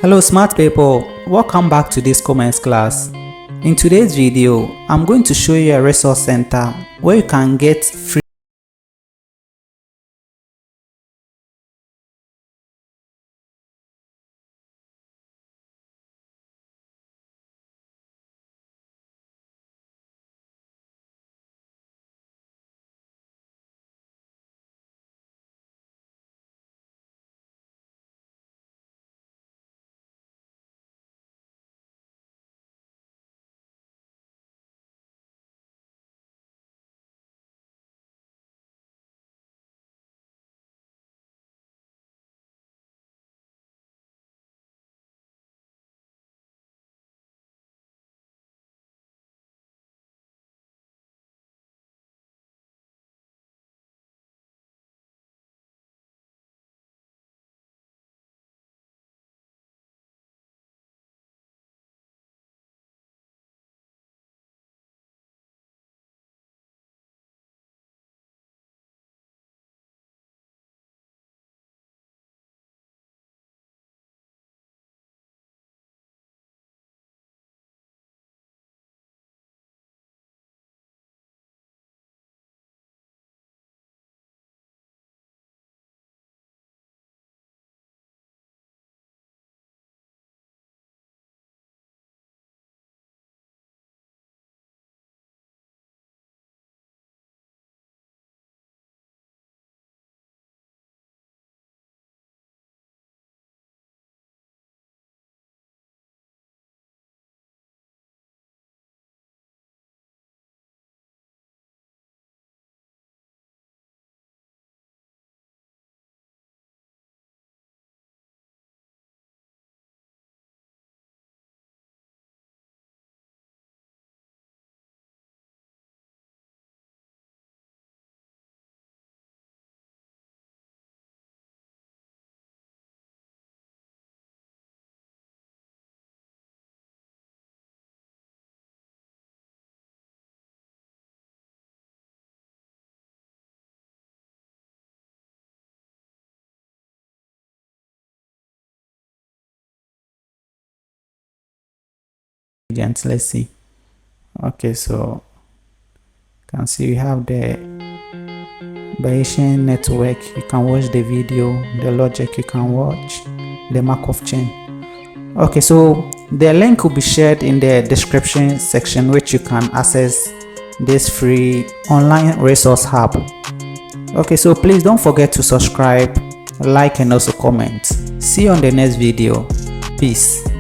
Hello smart people, welcome back to this comments class. In today's video, I'm going to show you a resource center where you can get free agents. Let's see. Okay, so you can see we have the Bayesian network. You can watch the video, the logic you can watch, the Markov chain. Okay, so the link will be shared in the description section, which you can access this free online resource hub. Okay, so please don't forget to subscribe, like, and also comment. See you on the next video. Peace.